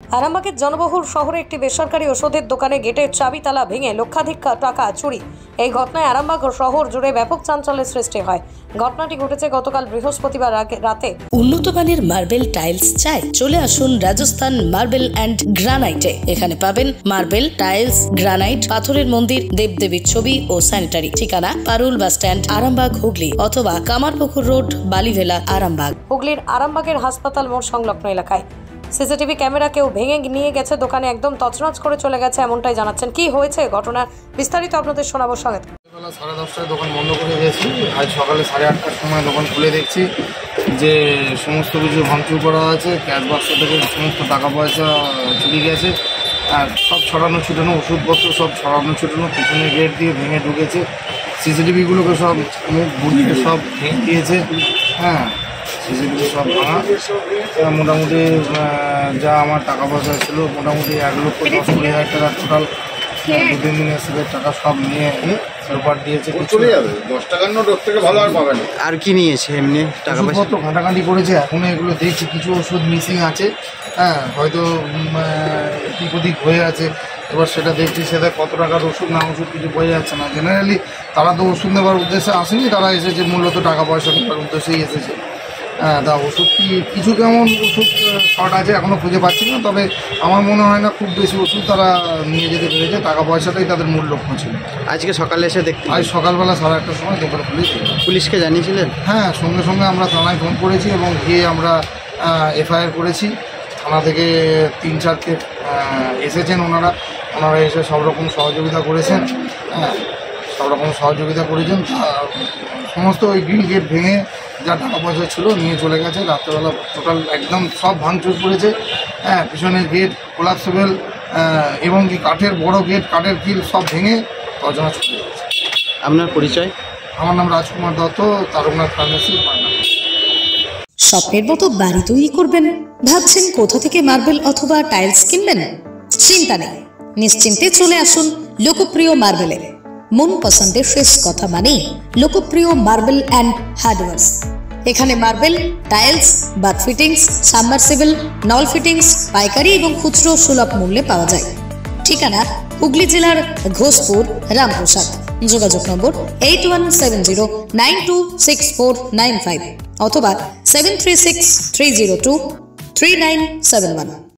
আরামবাগের জনবহুল শহরে একটি বেসরকারি ওষুধের দোকানে গেটের চাবি তালা ভেঙে লক্ষাধিক টাকা চুরি। এই ঘটনায় আরামবাগ শহর জুড়ে ব্যাপক চাঞ্চল্যের সৃষ্টি হয়। ঘটনাটি ঘটেছে গতকাল বৃহস্পতিবার রাতে। উন্নত মানের মার্বেল টাইলস চাই? চলে আসুন রাজস্থান মার্বেল অ্যান্ড গ্রানাইটে। এখানে পাবেন মার্বেল, টাইলস, গ্রানাইট, পাথরের মন্দির, দেবদেবীর ছবি ও স্যানিটারি। ঠিকানা পারুল বাস স্ট্যান্ড, আরামবাগ, হুগলি, অথবা কামারপুকুর রোড, বালিভেলা, আরামবাগ। হুগলির আরামবাগের হাসপাতাল মোড় সংলগ্ন এলাকায় সিসিটিভি ক্যামেরা কেউ ভেঙে নিয়ে গেছে, দোকানে একদম তছনছ করে চলে গেছে, এমনটাই জানাচ্ছেন। কি হয়েছে ঘটনার বিস্তারিত আপনাদের শোনাবো। সঙ্গে 10:30টায় দোকান বন্ধ করে দিয়েছি। আজ সকালে 8:30টার সময় দোকান খুলে দেখছি যে সমস্ত কিছু ভাঙচুর করা আছে। ক্যাশ বাক্স থেকে সমস্ত টাকা পয়সা চুরি গেছে, আর সব ছড়ানো ছিটানো ওষুধপত্র সব ছড়ানো ছিটানো পিছনে গেট দিয়ে ভেঙে ঢুকেছে। সিসিটিভিগুলোকে সব মুখ বুঝিয়ে সব ভেঙে দিয়েছে। হ্যাঁ, সিসিটিভি সব ভাঙা। মোটামুটি যা আমার টাকা পয়সা ছিল মোটামুটি 1,10,20,000 টাকা টোটাল 2-3 দিনের সাথে টাকা সব নিয়ে পেপার দিয়েছে। চলে যাবে 10 টাকার নোট, ওর থেকে ভালো আর পাবে না। আর কি নিয়েছে এমনি টাকা পয়সা? ওষুধপত্র ঘাটাঘাটি করেছে, এখনো এগুলো দেখছি কিছু ওষুধ মিসিং আছে। হ্যাঁ, হয়তো এদিক ওদিক হয়ে আছে। এবার সেটা দেখছি, সেটা কত টাকার ওষুধ না ওষুধ কিছু বোঝা যাচ্ছে না। জেনারেলি তারা তো ওষুধ নেবার উদ্দেশ্যে আসেনি, তারা এসেছে মূলত টাকা পয়সা নেবার উদ্দেশ্যেই এসেছে। হ্যাঁ, তা ওষুধ কিছু কেমন ওষুধ শর্ট আছে এখনও খুঁজে পাচ্ছি না, তবে আমার মনে হয় না খুব বেশি ওষুধ তারা নিয়ে যেতে পেরেছে। টাকা পয়সাটাই তাদের মূল লক্ষ্য ছিল। আজকে সকালে এসে দেখতে? আজ সকালবেলা 1:30টার সময় দোকান খুলেছি। পুলিশকে জানিয়েছিলেন? হ্যাঁ, সঙ্গে সঙ্গে আমরা থানায় ফোন করেছি এবং গিয়ে আমরা এফআইআর করেছি। থানা থেকে 3-4কে এসেছেন, ওনারা এসে সব রকম সহযোগিতা করেছেন। হ্যাঁ, সব রকম সহযোগিতা করেছেন। সমস্ত ওই গ্রিল গেট ভেঙে যা টাকা পয়সা ছিল নিয়ে চলে গেছে। রাত্রেবেলা টোটাল একদম সব ভাঙচুর করেছে। হ্যাঁ, পিছনের গেট কোলাপসেবল এবং কি কাঠের বড় গেট, কাঠের কিল সব ভেঙে তছনছ চলে গেছে। আপনার পরিচয়? আমার নাম রাজকুমার দত্ত, তারকনাথ ফার্মেসি, পাটনা। স্বপ্নের মতো বাড়ি তৈরি করবেন? ভাবছেন কোথা থেকে মার্বেল অথবা টাইলস কিনবেন? চিন্তা নেই, নিশ্চিন্তে চলে আসুন লোকপ্রিয় মার্বেলে। মন পছন্দের শেষ কথা মানেই লোকপ্রিয় মার্বেল অ্যান্ড হার্ডওয়্যার্স। এখানে marble, tiles, bath fittings, submersible, নল ফিটিংস পাইকারি এবং খুচরো সুলভ মূল্যে পাওয়া যায়। ঠিকানা হুগলি জেলার ঘোষপুর, রামপ্রসাদ। যোগাযোগ নম্বর 8170926495 অথবা 7363023971।